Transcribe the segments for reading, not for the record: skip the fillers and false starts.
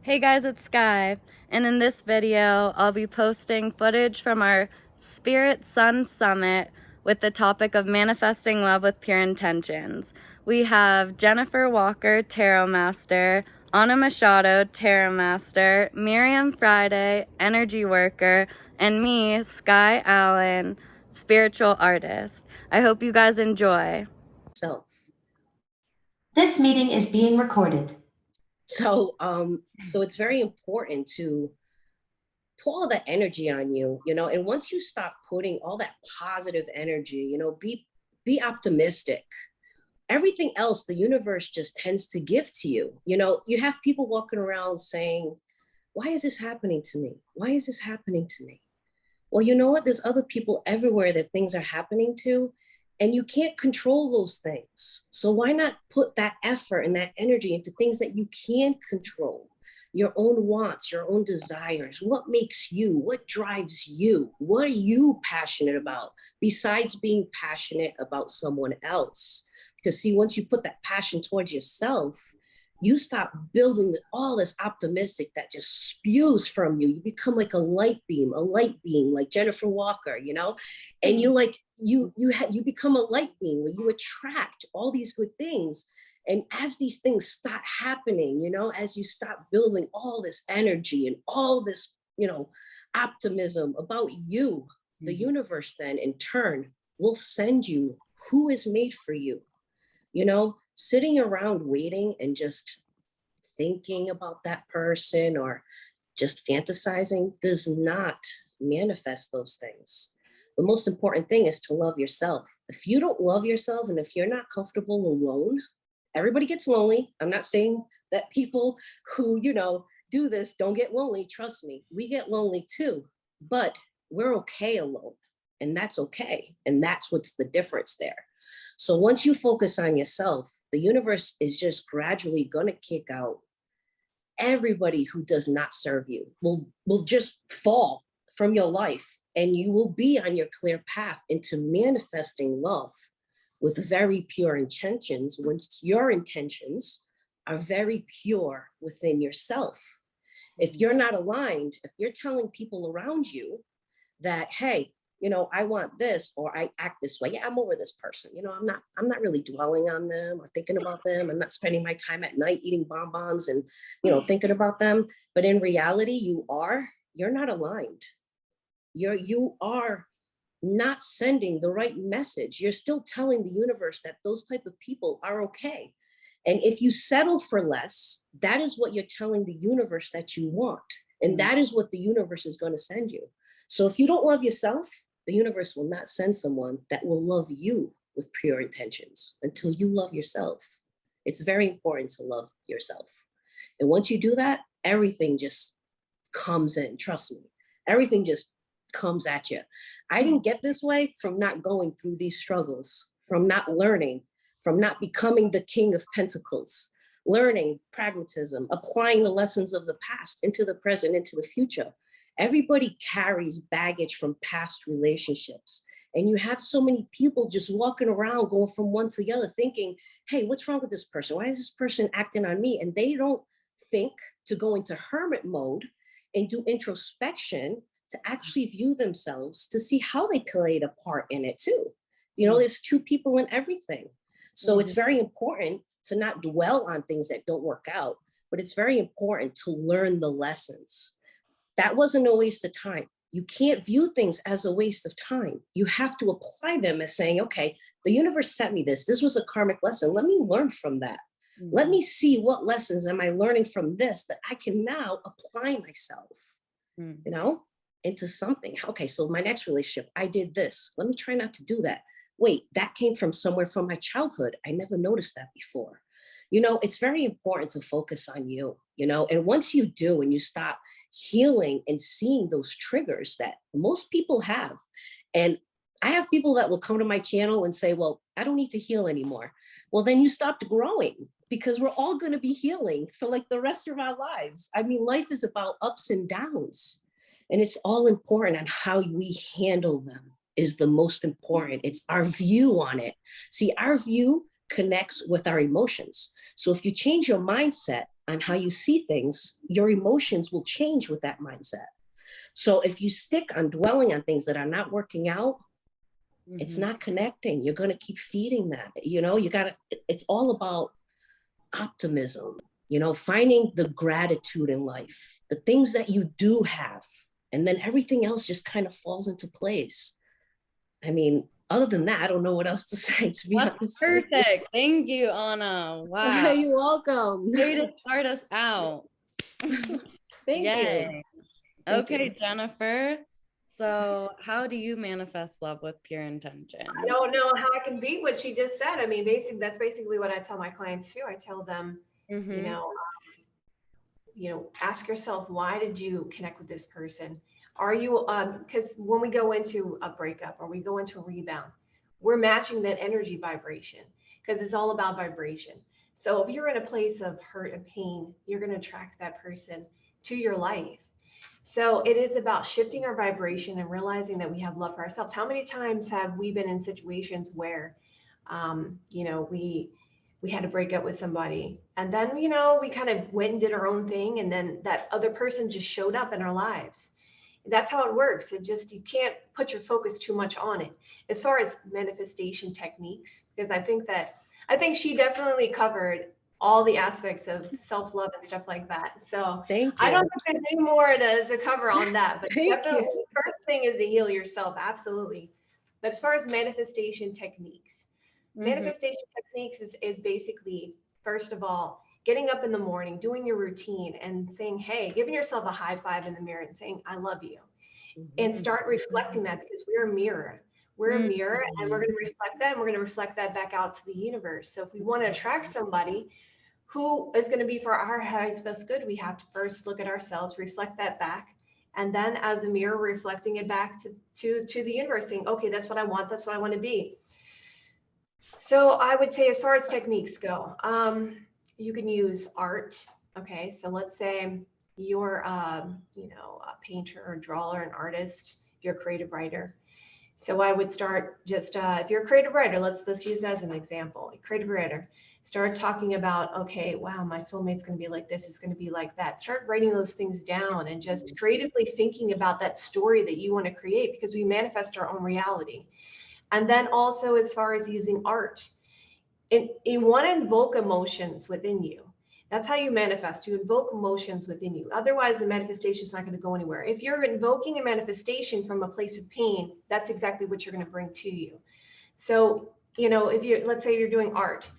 Hey guys, it's Sky, and in this video, I'll be posting footage from our Spirit Sun Summit with the topic of manifesting love with pure intentions. We have Jennifer Walker, Tarot Master, Anna Machado, Tarot Master, Miriam Friday, Energy Worker, and me, Sky Allen, Spiritual Artist. I hope you guys enjoy. This meeting is being recorded. So it's very important to pull all that energy on you, and once you stop putting all that positive energy, be optimistic. Everything else, the universe just tends to give to you. You have people walking around saying, why is this happening to me? Why is this happening to me? Well, you know what? There's other people everywhere that things are happening to, and you can't control those things. So why not put that effort and that energy into things that you can control? Your own wants, your own desires. What makes you? What drives you? What are you passionate about besides being passionate about someone else? Because see, once you put that passion towards yourself, you stop building all this optimistic that just spews from you. You become like a light beam like Jennifer Walker, and you become a light beam where you attract all these good things. And as these things start happening, as you stop building all this energy and all this, optimism about you, the universe then in turn will send you who is made for you. Sitting around waiting and just thinking about that person or just fantasizing does not manifest those things. The most important thing is to love yourself. If you don't love yourself and if you're not comfortable alone, everybody gets lonely. I'm not saying that people who, do this don't get lonely. Trust me, we get lonely too, but we're okay alone. And that's okay. And that's what's the difference there. So once you focus on yourself, the universe is just gradually going to kick out everybody who does not serve you, will just fall from your life, and you will be on your clear path into manifesting love with very pure intentions once your intentions are very pure within yourself. If you're not aligned, if you're telling people around you that, hey, I want this, or I act this way. Yeah, I'm over this person. I'm not really dwelling on them or thinking about them. I'm not spending my time at night eating bonbons and, thinking about them. But in reality, you're not aligned. You are not sending the right message. You're still telling the universe that those type of people are okay. And if you settle for less, that is what you're telling the universe that you want. And that is what the universe is going to send you. So if you don't love yourself, the universe will not send someone that will love you with pure intentions until you love yourself. It's very important to love yourself. And once you do that, everything just comes in. Trust me, everything just comes at you. I didn't get this way from not going through these struggles, from not learning, from not becoming the King of Pentacles, learning pragmatism, applying the lessons of the past into the present, into the future. Everybody carries baggage from past relationships. And you have so many people just walking around going from one to the other thinking, hey, what's wrong with this person? Why is this person acting on me? And they don't think to go into hermit mode and do introspection to actually view themselves to see how they played a part in it too. There's two people in everything. So it's very important to not dwell on things that don't work out, but it's very important to learn the lessons. That wasn't a waste of time. You can't view things as a waste of time. You have to apply them as saying, okay, the universe sent me this. This was a karmic lesson. Let me learn from that. Let me see what lessons am I learning from this that I can now apply myself, into something. Okay, so my next relationship, I did this. Let me try not to do that. Wait, that came from somewhere from my childhood. I never noticed that before. It's very important to focus on you, and once you do and you stop healing and seeing those triggers that most people have, and I have people that will come to my channel and say, well, I don't need to heal anymore. Well, then you stopped growing, because we're all going to be healing for like the rest of our lives. I mean, life is about ups and downs, and it's all important on how we handle them is the most important. It's our view on it. See, our view connects with our emotions. So if you change your mindset on how you see things, your emotions will change with that mindset. So if you stick on dwelling on things that are not working out, it's not connecting. You're going to keep feeding that. You know, it's all about optimism, you know, finding the gratitude in life, the things that you do have, and then everything else just kind of falls into place. I mean, other than that, I don't know what else to say, to be honest. Perfect. Thank you, Anna. Wow. You're welcome. Way to start us out. Thank you. Okay, Jennifer. So how do you manifest love with pure intention? I don't know how I can beat what she just said. I mean, that's basically what I tell my clients too. I tell them, ask yourself, why did you connect with this person? Are you, because when we go into a breakup or we go into a rebound, we're matching that energy vibration because it's all about vibration. So if you're in a place of hurt and pain, you're going to attract that person to your life. So it is about shifting our vibration and realizing that we have love for ourselves. How many times have we been in situations where, we had to break up with somebody, and then, we kind of went and did our own thing, and then that other person just showed up in our lives. That's how it works. You can't put your focus too much on it. As far as manifestation techniques, because I think she definitely covered all the aspects of self-love and stuff like that. So I don't think there's any more to cover on that, but definitely the first thing is to heal yourself. Absolutely. But as far as manifestation techniques, manifestation techniques is basically, first of all, getting up in the morning, doing your routine and saying, hey, giving yourself a high five in the mirror and saying, I love you. And start reflecting that, because we're a mirror. We're a mirror, and we're going to reflect that, and we're going to reflect that back out to the universe. So if we want to attract somebody who is going to be for our highest best good, we have to first look at ourselves, reflect that back, and then as a mirror, reflecting it back to the universe, saying, okay, that's what I want, that's what I want to be. So I would say, as far as techniques go, you can use art. Okay, so let's say you're a painter or drawer, an artist, you're a creative writer. So I would start just, if you're a creative writer, let's use that as an example. A creative writer, start talking about, okay, wow, my soulmate's going to be like this, it's going to be like that. Start writing those things down and just creatively thinking about that story that you want to create, because we manifest our own reality. And then also, as far as using art, you want to invoke emotions within you. That's how you manifest. You invoke emotions within you. Otherwise, the manifestation is not going to go anywhere. If you're invoking a manifestation from a place of pain, that's exactly what you're going to bring to you. So, if let's say you're doing art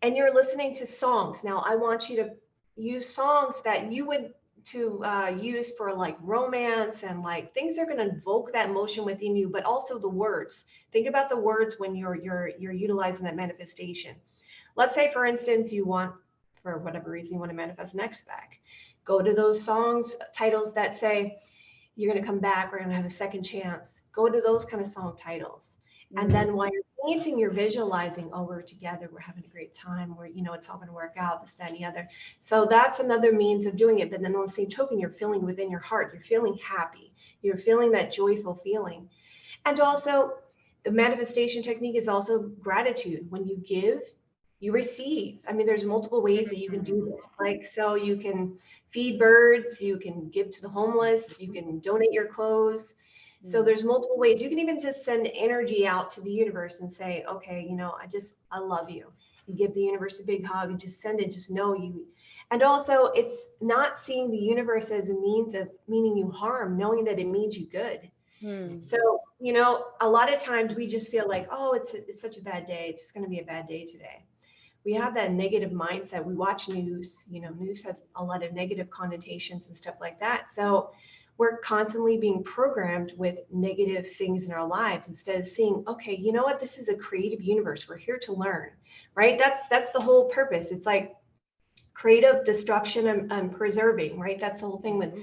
and you're listening to songs. Now, I want you to use songs that you would use for like romance and like things that are going to invoke that emotion within you, but also the words. Think about the words when you're utilizing that manifestation. Let's say, for instance, you want, for whatever reason, you want to manifest an ex back. Go to those songs titles that say you're going to come back, we're going to have a second chance. Go to those kind of song titles. And then while you're painting, you're visualizing, oh, we're together, we're having a great time, it's all going to work out, this, that, and the other. So that's another means of doing it. But then on the same token, you're feeling within your heart, you're feeling happy, you're feeling that joyful feeling. And also, the manifestation technique is also gratitude. When you give, you receive. I mean, there's multiple ways that you can do this. Like, so you can feed birds, you can give to the homeless, you can donate your clothes. So there's multiple ways. You can even just send energy out to the universe and say, okay, I love you. You give the universe a big hug and just send it, just know you. And also, it's not seeing the universe as a means of meaning you harm, knowing that it means you good. So, a lot of times we just feel like, oh, it's such a bad day. It's just going to be a bad day today. We have that negative mindset. We watch news, news has a lot of negative connotations and stuff like that. So we're constantly being programmed with negative things in our lives instead of seeing, okay, you know what? This is a creative universe. We're here to learn, right? That's the whole purpose. It's like creative destruction and preserving, right? That's the whole thing with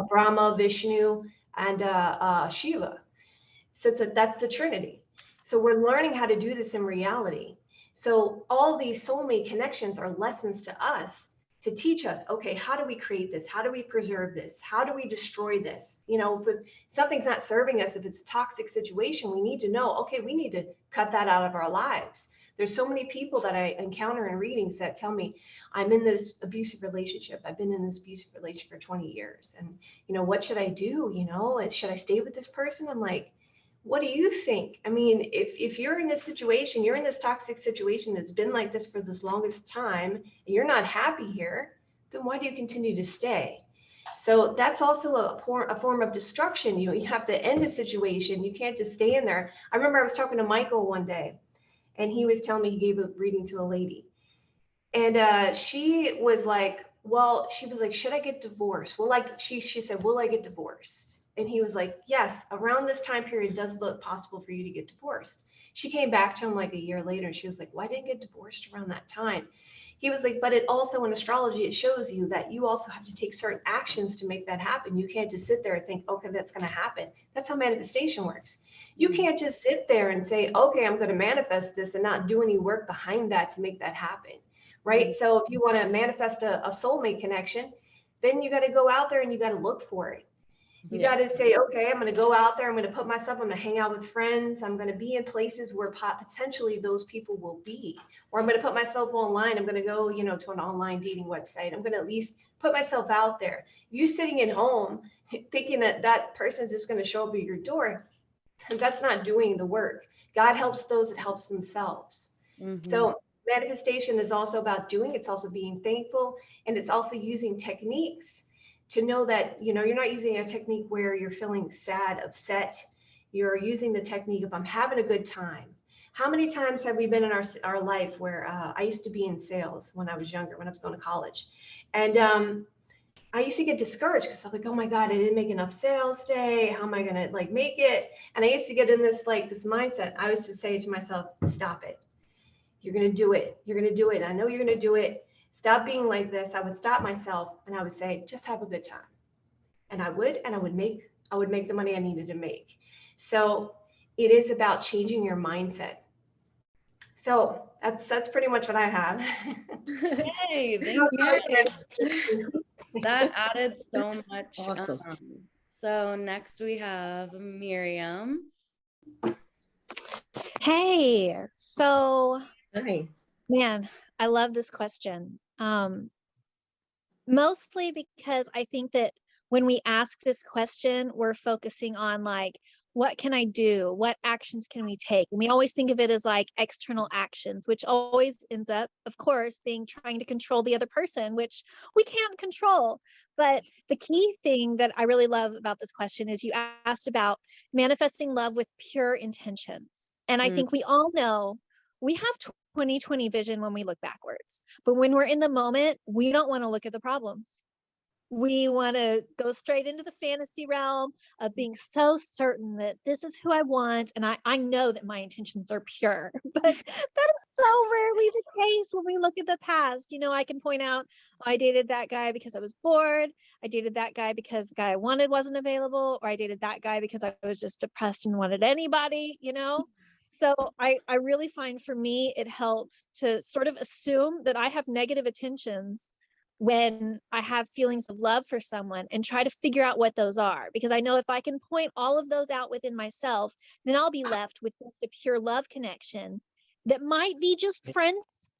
Brahma, Vishnu, and Shiva. So that's the Trinity. So we're learning how to do this in reality. So all these soulmate connections are lessons to us to teach us, okay, how do we create this? How do we preserve this? How do we destroy this? If something's not serving us, if it's a toxic situation, we need to know, okay, we need to cut that out of our lives. There's so many people that I encounter in readings that tell me, I'm in this abusive relationship. I've been in this abusive relationship for 20 years. And, what should I do? Should I stay with this person? I'm like, what do you think? I mean, if you're in this situation, you're in this toxic situation that's been like this for this longest time, and you're not happy here, then why do you continue to stay? So that's also a form of destruction. You have to end a situation. You can't just stay in there. I remember I was talking to Michael one day, and he was telling me he gave a reading to a lady. And she was like, should I get divorced? Well, like she said, will I get divorced? And he was like, yes, around this time period does look possible for you to get divorced. She came back to him like a year later, and she was like, why didn't I get divorced around that time? He was like, but it also, in astrology, it shows you that you also have to take certain actions to make that happen. You can't just sit there and think, okay, that's going to happen. That's how manifestation works. You can't just sit there and say, okay, I'm going to manifest this and not do any work behind that to make that happen. Right. So if you want to manifest a soulmate connection, then you got to go out there and you got to look for it. You got to say, okay, I'm going to go out there. I'm going to put myself, I'm going to hang out with friends. I'm going to be in places where potentially those people will be, or I'm going to put myself online. I'm going to go, to an online dating website. I'm going to at least put myself out there. You sitting at home thinking that person's just going to show up at your door, that's not doing the work. God helps those that helps themselves. So manifestation is also about doing. It's also being thankful, and it's also using techniques to know that, you're not using a technique where you're feeling sad, upset. You're using the technique of, I'm having a good time. How many times have we been in our life where I used to be in sales when I was younger, when I was going to college. And I used to get discouraged because I'm like, oh my God, I didn't make enough sales today. How am I going to make it? And I used to get in this mindset. I used to say to myself, stop it. You're going to do it. You're going to do it. I know you're going to do it. Stop being like this. I would stop myself and I would say, just have a good time. And I would make the money I needed to make. So it is about changing your mindset. So that's pretty much what I have. Hey, thank you. That added so much. Awesome. So next we have Miriam. Hey, so Hi. man, I love this question. Mostly because I think that when we ask this question, we're focusing on what can I do? What actions can we take? And we always think of it as external actions, which always ends up, of course, being trying to control the other person, which we can't control. But the key thing that I really love about this question is you asked about manifesting love with pure intentions. And I think we all know we have 20/20 vision when we look backwards. But when we're in the moment, we don't want to look at the problems. We want to go straight into the fantasy realm of being so certain that this is who I want. And I know that my intentions are pure, but that is so rarely the case when we look at the past. I can point out, I dated that guy because I was bored. I dated that guy because the guy I wanted wasn't available, or I dated that guy because I was just depressed and wanted anybody, So I really find, for me, it helps to sort of assume that I have negative intentions when I have feelings of love for someone, and try to figure out what those are. Because I know if I can point all of those out within myself, then I'll be left with just a pure love connection that might be just friends.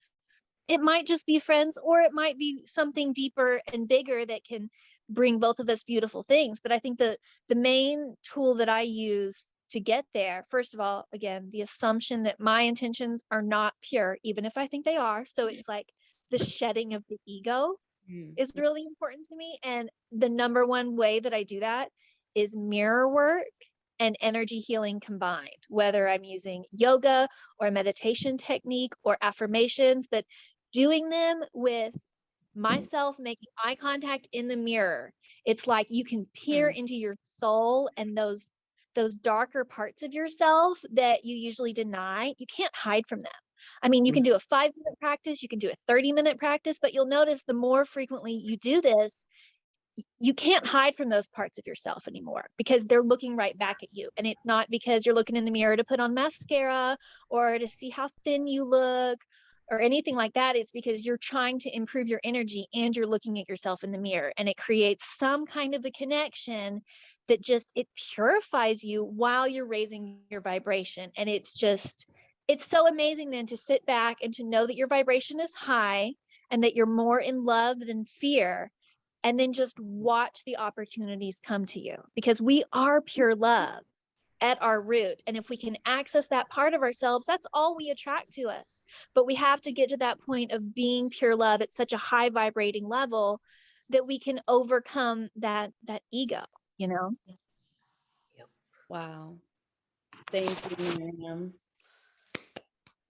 It might just be friends, or it might be something deeper and bigger that can bring both of us beautiful things. But I think the main tool that I use to get there, first of all, again, the assumption that my intentions are not pure, even if I think they are. So it's the shedding of the ego is really important to me. And the number one way that I do that is mirror work and energy healing combined, whether I'm using yoga or meditation technique or affirmations, but doing them with myself, making eye contact in the mirror. It's like you can peer into your soul, and those darker parts of yourself that you usually deny, you can't hide from them. I mean, you can do a 5-minute practice, you can do a 30-minute practice, but you'll notice the more frequently you do this, you can't hide from those parts of yourself anymore, because they're looking right back at you. And it's not because you're looking in the mirror to put on mascara or to see how thin you look or anything like that. It's because you're trying to improve your energy and you're looking at yourself in the mirror, and it creates some kind of a connection that it purifies you while you're raising your vibration. And it's just it's so amazing then to sit back and to know that your vibration is high and that you're more in love than fear, and then just watch the opportunities come to you, because we are pure love at our root. And if we can access that part of ourselves, that's all we attract to us. But we have to get to that point of being pure love at such a high vibrating level that we can overcome that ego, you know? Wow. Thank you, Miriam.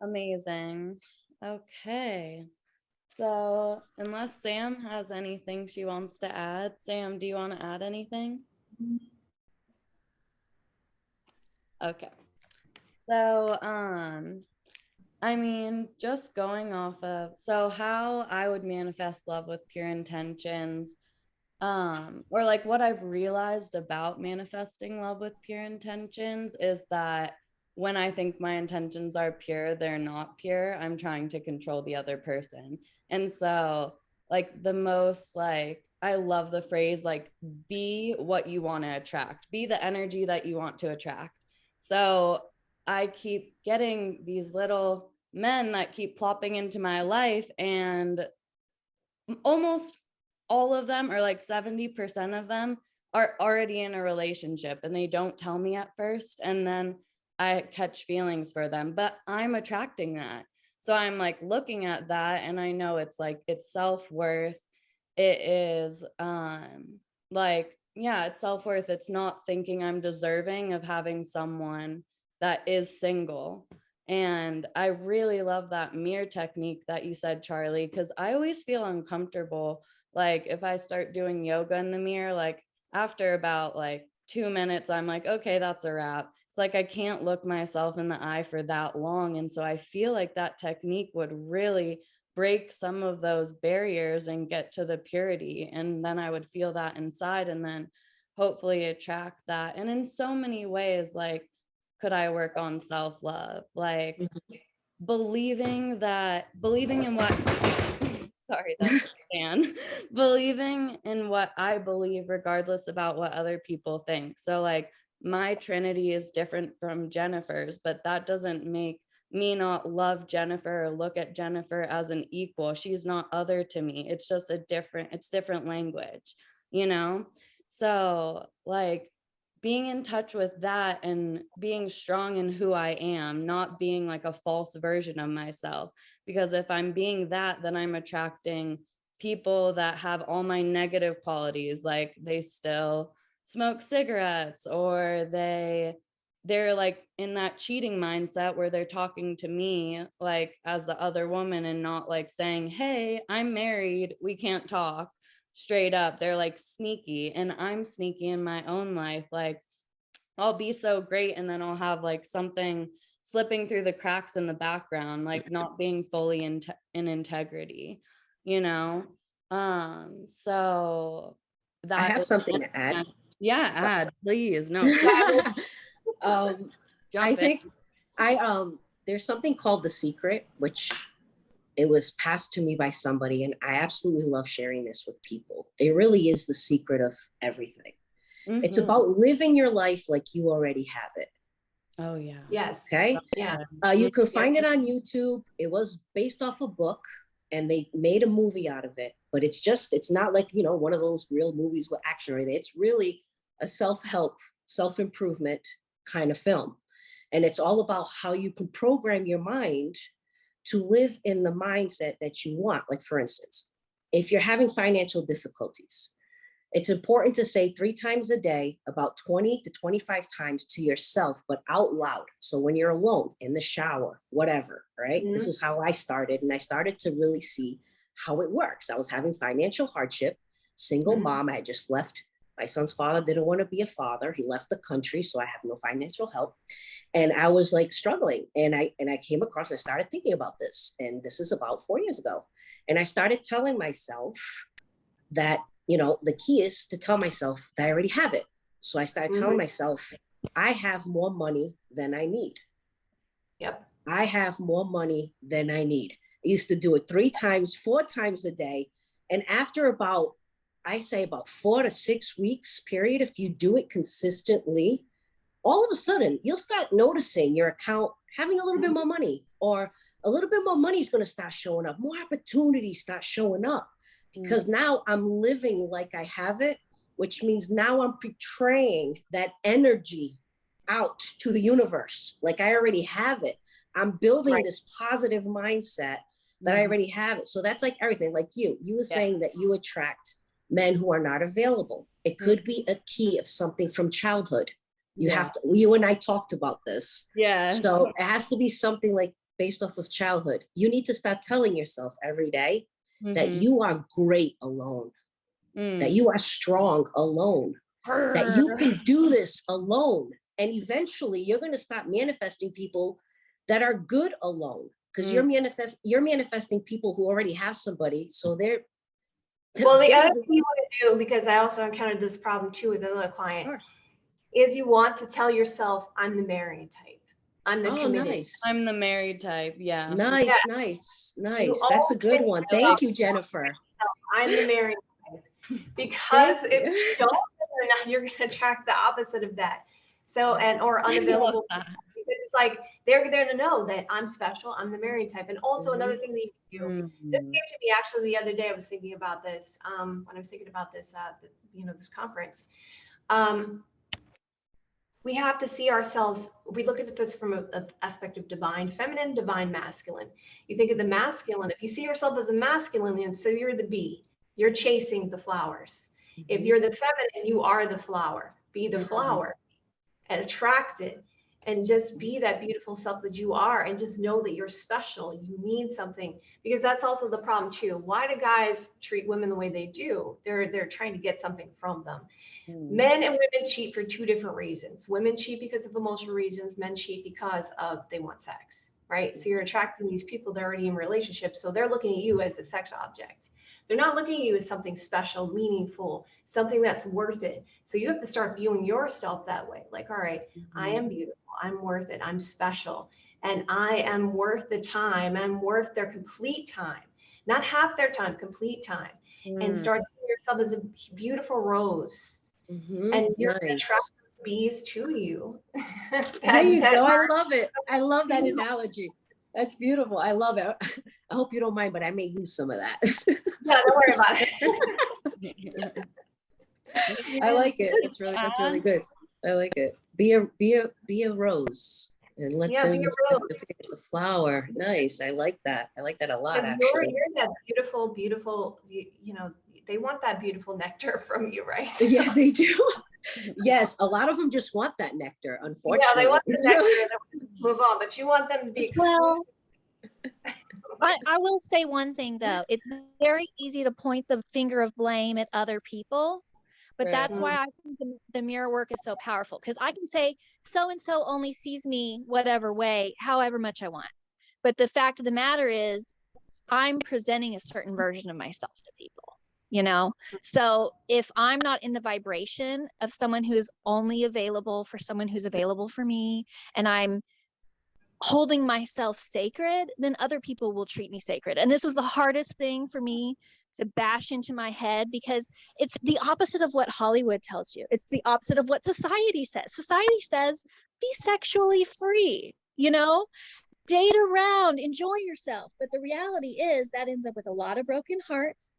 Amazing. Okay. So unless Sam has anything she wants to add, Sam, do you want to add anything? Okay. So, I mean, just going off of, so how I would manifest love with pure intentions, or like what I've realized about manifesting love with pure intentions is that when I think my intentions are pure, they're not pure. I'm trying to control the other person. And so like the most, like, I love the phrase, like, be what you want to attract, be the energy that you want to attract. So I keep getting these little men that keep plopping into my life, and almost all of them, or like 70% of them, are already in a relationship, and they don't tell me at first, and then I catch feelings for them, but I'm attracting that. So I'm like looking at that, and I know it's like, it's self-worth. It is like, yeah, it's self-worth. It's not thinking I'm deserving of having someone that is single. And I really love that mirror technique that you said, Charlie, because I always feel uncomfortable. Like if I start doing yoga in the mirror, like after about like 2 minutes, I'm like, okay, that's a wrap. It's like I can't look myself in the eye for that long. And so I feel like that technique would really break some of those barriers and get to the purity. And then I would feel that inside, and then hopefully attract that. And in so many ways, like, could I work on self-love? Like believing in what, sorry, that's a fan. Believing in what I believe, regardless about what other people think. So like my Trinity is different from Jennifer's, but that doesn't make me not love Jennifer or look at Jennifer as an equal. She's not other to me. It's just it's different language, you know? So like being in touch with that and being strong in who I am, not being like a false version of myself. Because if I'm being that, then I'm attracting people that have all my negative qualities, like they still smoke cigarettes, or they're like in that cheating mindset where they're talking to me like as the other woman and not like saying, hey, I'm married, we can't talk straight up. They're like sneaky, and I'm sneaky in my own life. Like I'll be so great, and then I'll have like something slipping through the cracks in the background, like not being fully in integrity, you know? So that I have is something to add. Yeah, add, please. No, I think there's something called The Secret, which it was passed to me by somebody, and I absolutely love sharing this with people. It really is the secret of everything. Mm-hmm. It's about living your life like you already have it. Oh yeah. Yes. Okay. Yeah. You can find it on YouTube. It was based off a book, and they made a movie out of it. But it's not like, you know, one of those real movies with action or anything. It's really a self-help, self-improvement kind of film. And it's all about how you can program your mind to live in the mindset that you want. Like, for instance, if you're having financial difficulties, it's important to say 3 times a day, about 20 to 25 times to yourself, but out loud. So when you're alone, in the shower, whatever, right? Mm-hmm. This is how I started. And I started to really see how it works. I was having financial hardship, single mom. I had just left. My son's father didn't want to be a father. He left the country, so I have no financial help. And I was like struggling. And I came across, I started thinking about this. And this is about 4 years ago. And I started telling myself that, you know, the key is to tell myself that I already have it. So I started telling myself, I have more money than I need. Yep. I have more money than I need. I used to do it 3 times, 4 times a day. And after about, I say about 4 to 6 weeks period, if you do it consistently, all of a sudden you'll start noticing your account having a little bit more money, or a little bit more money is going to start showing up. More opportunities start showing up because now I'm living like I have it, which means now I'm portraying that energy out to the universe. Like I already have it. I'm building this positive mindset that I already have it. So that's like everything. Like you were saying that you attract men who are not available. It could be a key of something from childhood. You and I talked about this. Yeah. So it has to be something like based off of childhood. You need to start telling yourself every day that you are great alone, that you are strong alone, that you can do this alone. And eventually you're going to start manifesting people that are good alone, because you're manifesting people who already have somebody. So they're well, the other thing you want to do, because I also encountered this problem too with another client, is you want to tell yourself, I'm the married type. I'm the committed. Nice. I'm the married type. Yeah. Nice. That's a good one. Thank you, Jennifer. I'm the married type. Because if you don't, you're going to attract the opposite of that. So, or unavailable. Because it's like, they're going to know that I'm special. I'm the married type. And also another thing that you do, this came to me actually the other day. I was thinking about this, when I was thinking about this, this conference. We have to see ourselves, we look at this from an aspect of divine feminine, divine masculine. You think of the masculine, if you see yourself as a masculine, so you're the bee, you're chasing the flowers. If you're the feminine, you are the flower. Be the flower and attract it, and just be that beautiful self that you are, and just know that you're special. You need something, because that's also the problem too. Why do guys treat women the way they do? They're trying to get something from them. Men and women cheat for two different reasons. Women cheat because of emotional reasons. Men cheat because of they want sex, right? So you're attracting these people that are already in relationships. So they're looking at you as a sex object. They're not looking at you as something special, meaningful, something that's worth it. So you have to start viewing yourself that way. Like, all right, I am beautiful. I'm worth it. I'm special. And I am worth the time. I'm worth their complete time, not half their time, complete time. And start seeing yourself as a beautiful rose. And you're going to attract those bees to you. There you go. I love it. I love that analogy. That's beautiful. I love it. I hope you don't mind, but I may use some of that. Yeah, don't worry about it. I like it. That's really good. I like it. Be a rose and let them be a rose. It's a flower. Nice. I like that. I like that a lot. Actually, you're that beautiful. They want that beautiful nectar from you, right? Yeah, they do. Yes, a lot of them just want that nectar, unfortunately. Yeah, they want the nectar and move on, but you want them to be exclusive. Well, I will say one thing though. It's very easy to point the finger of blame at other people, but that's why I think the mirror work is so powerful, because I can say so-and-so only sees me whatever way, however much I want. But the fact of the matter is I'm presenting a certain version of myself to people. So if I'm not in the vibration of someone who is only available for someone who's available for me, and I'm holding myself sacred, then other people will treat me sacred. And this was the hardest thing for me to bash into my head, because it's the opposite of what Hollywood tells you. It's the opposite of what society says. Society says, be sexually free, date around, enjoy yourself. But the reality is that ends up with a lot of broken hearts,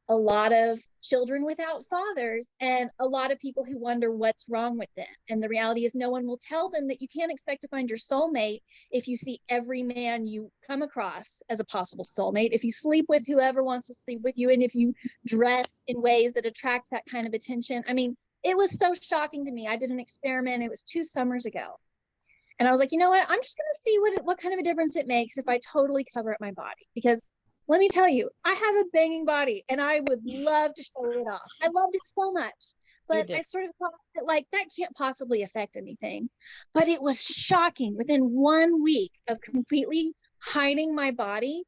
a lot of children without fathers, and a lot of people who wonder what's wrong with them. And the reality is no one will tell them that you can't expect to find your soulmate if you see every man you come across as a possible soulmate, if you sleep with whoever wants to sleep with you, and if you dress in ways that attract that kind of attention. I mean, it was so shocking to me. I did an experiment. It was 2 summers ago. And I was like, you know what? I'm just going to see what kind of a difference it makes if I totally cover up my body. Because let me tell you, I have a banging body and I would love to show it off. I loved it so much. But I sort of thought that that can't possibly affect anything. But it was shocking. Within 1 week of completely hiding my body,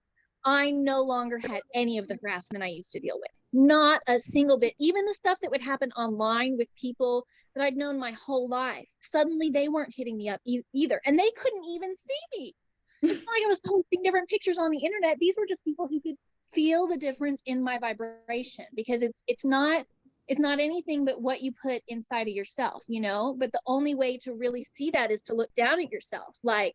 I no longer had any of the harassment I used to deal with. Not a single bit. Even the stuff that would happen online with people that I'd known my whole life. Suddenly they weren't hitting me up either. And they couldn't even see me. It's not like I was posting different pictures on the internet. These were just people who could feel the difference in my vibration, because it's not is not anything but what you put inside of yourself, you know? But the only way to really see that is to look down at yourself. Like,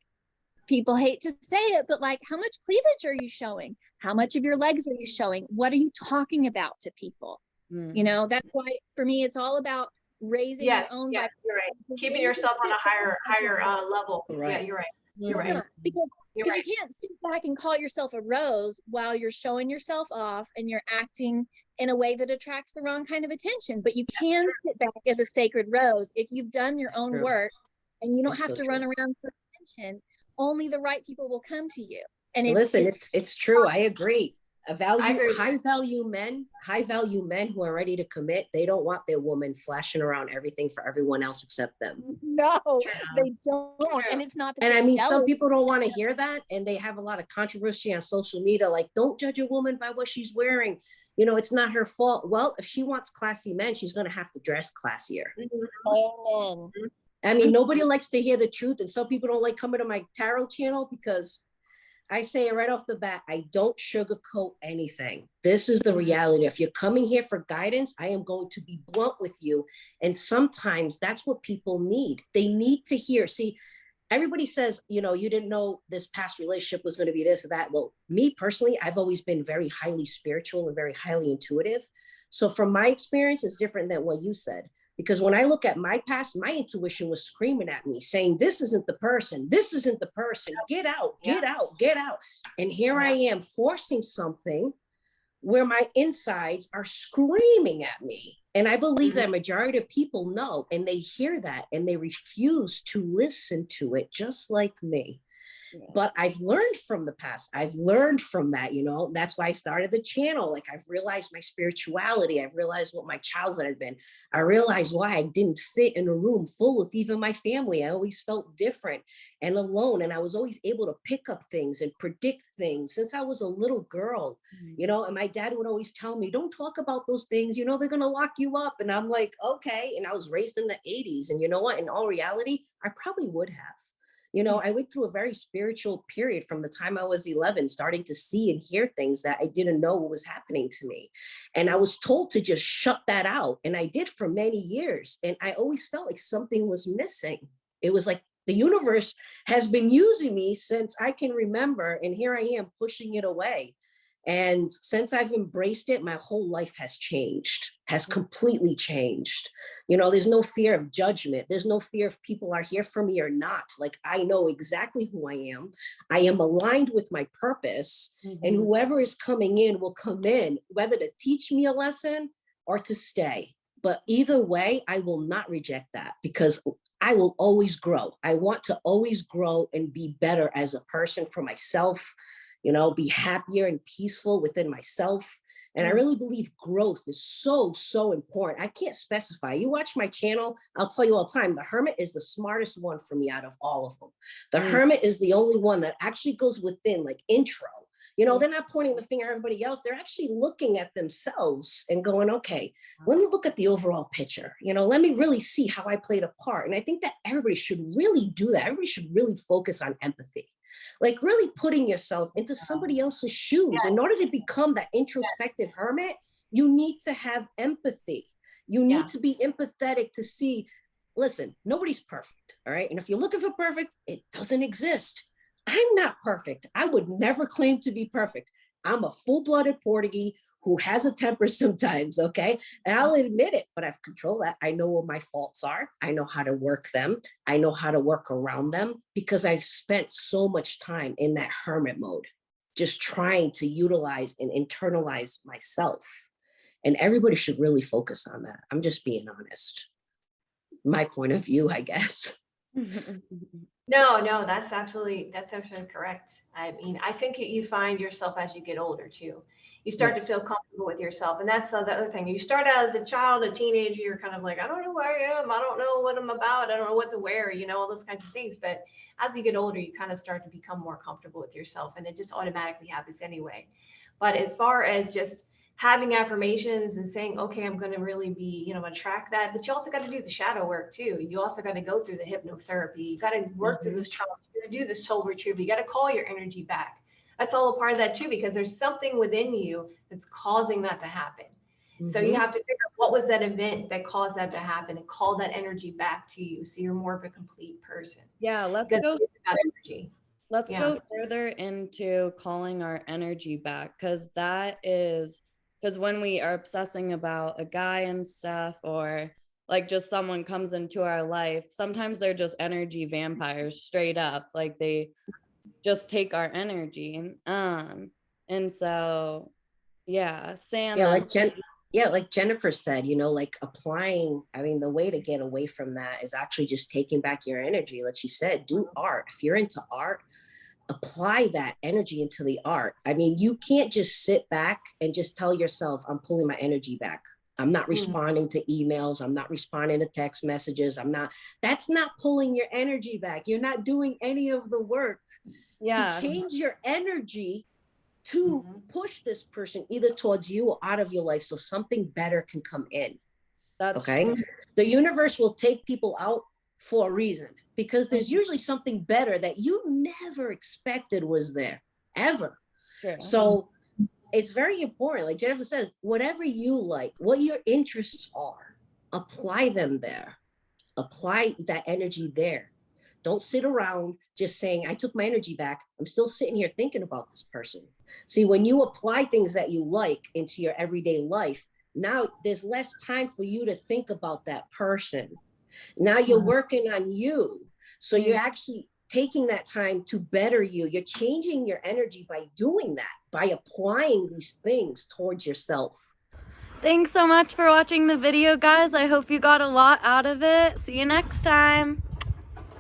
people hate to say it, but like, how much cleavage are you showing? How much of your legs are you showing? What are you talking about to people? You know, that's why for me, it's all about raising your own. Yes, you're right. Keeping yourself on a higher level. Right. Yeah, you're right. You're Yeah, right. because You're you right. can't sit back and call yourself a rose while you're showing yourself off and you're acting in a way that attracts the wrong kind of attention. But you can sit back as a sacred rose if you've done your own True. work, and you don't It's have so to true. run around for attention. Only the right people will come to you. And Listen, it's true. I agree. I agree with High value men who are ready to commit, they don't want their woman flashing around everything for everyone else except them. no, True. they don't. True. And it's not that And I they're mean, some jealous. people don't want to hear that, and they have a lot of controversy on social media, like, don't judge a woman by what she's wearing. You know, it's not her fault. Well, if she wants classy men, she's going to have to dress classier. Amen. I mean, nobody likes to hear the truth, and some people don't like coming to my tarot channel because I say it right off the bat, I don't sugarcoat anything. This is the reality. If you're coming here for guidance, I am going to be blunt with you. And sometimes that's what people need. They need to hear. See, everybody says, you know, you didn't know this past relationship was going to be this or that. Well, me personally, I've always been very highly spiritual and very highly intuitive. So from my experience, it's different than what you said. Because when I look at my past, my intuition was screaming at me saying, this isn't the person. This isn't the person. Get out, get out, get out. And here I am forcing something where my insides are screaming at me. And I believe that majority of people know, and they hear that and they refuse to listen to it, just like me. But I've learned from the past. I've learned from that, you know, that's why I started the channel. Like, I've realized my spirituality. I've realized what my childhood had been. I realized why I didn't fit in a room full with even my family. I always felt different and alone. And I was always able to pick up things and predict things since I was a little girl, you know, and my dad would always tell me, don't talk about those things, you know, they're going to lock you up. And I'm like, okay. And I was raised in the 80s. And you know what? In all reality, I probably would have. You know, I went through a very spiritual period from the time I was 11, starting to see and hear things that I didn't know what was happening to me. And I was told to just shut that out. And I did for many years. And I always felt like something was missing. It was like the universe has been using me since I can remember. And here I am pushing it away. And since I've embraced it, my whole life has changed, has completely changed. You know, there's no fear of judgment. There's no fear if people are here for me or not. Like, I know exactly who I am. I am aligned with my purpose, and whoever is coming in will come in, whether to teach me a lesson or to stay. But either way, I will not reject that because I will always grow. I want to always grow and be better as a person for myself, you know, be happier and peaceful within myself. And I really believe growth is so, so important. I can't specify. You watch my channel, I'll tell you all the time, the Hermit is the smartest one for me out of all of them. The Hermit is the only one that actually goes within, like, intro. You know, they're not pointing the finger at everybody else. They're actually looking at themselves and going, okay, let me look at the overall picture. You know, let me really see how I played a part. And I think that everybody should really do that. Everybody should really focus on empathy. Like, really putting yourself into somebody else's shoes. In order to become that introspective hermit, you need to have empathy. You need to be empathetic to see, listen, nobody's perfect, all right? And if you're looking for perfect, it doesn't exist. I'm not perfect. I would never claim to be perfect. I'm a full-blooded Portuguese who has a temper sometimes, okay? And I'll admit it, but I've controlled that. I know what my faults are. I know how to work them. I know how to work around them because I've spent so much time in that hermit mode, just trying to utilize and internalize myself. And everybody should really focus on that. I'm just being honest. My point of view, I guess. No, that's absolutely correct. I mean, I think you find yourself as you get older too. You start to feel comfortable with yourself. And that's the other thing. You start out as a child, a teenager, you're kind of like, I don't know who I am. I don't know what I'm about. I don't know what to wear, you know, all those kinds of things. But as you get older, you kind of start to become more comfortable with yourself, and it just automatically happens anyway. But as far as just having affirmations and saying, okay, I'm going to really be, you know, attract that. But you also got to do the shadow work too. You also got to go through the hypnotherapy. You got to work through this trauma. You got to do the soul retrieval. You got to call your energy back. That's all a part of that too, because there's something within you that's causing that to happen. So you have to figure out what was that event that caused that to happen and call that energy back to you. So you're more of a complete person. Yeah, let's Because go. it's about energy. Let's Yeah. go further into calling our energy back, because when we are obsessing about a guy and stuff, or like just someone comes into our life, sometimes they're just energy vampires straight up. Like they just take our energy. And so yeah, Sam. Like Jennifer said, like applying, I mean, the way to get away from that is actually just taking back your energy. Like she said, do art. If you're into art, apply that energy into the art. I mean, you can't just sit back and just tell yourself, I'm pulling my energy back. I'm not responding to emails. I'm not responding to text messages. That's not pulling your energy back. You're not doing any of the work to change your energy to push this person either towards you or out of your life so something better can come in. That's okay. true. The universe will take people out for a reason, because there's usually something better that you never expected was there, ever. True. So it's very important, like Jennifer says, whatever you like, what your interests are, apply them there. Apply that energy there. Don't sit around just saying, I took my energy back. I'm still sitting here thinking about this person. See, when you apply things that you like into your everyday life, now there's less time for you to think about that person. Now you're working on you. So you're actually taking that time to better you. You're changing your energy by doing that, by applying these things towards yourself. Thanks so much for watching the video, guys. I hope you got a lot out of it. See you next time.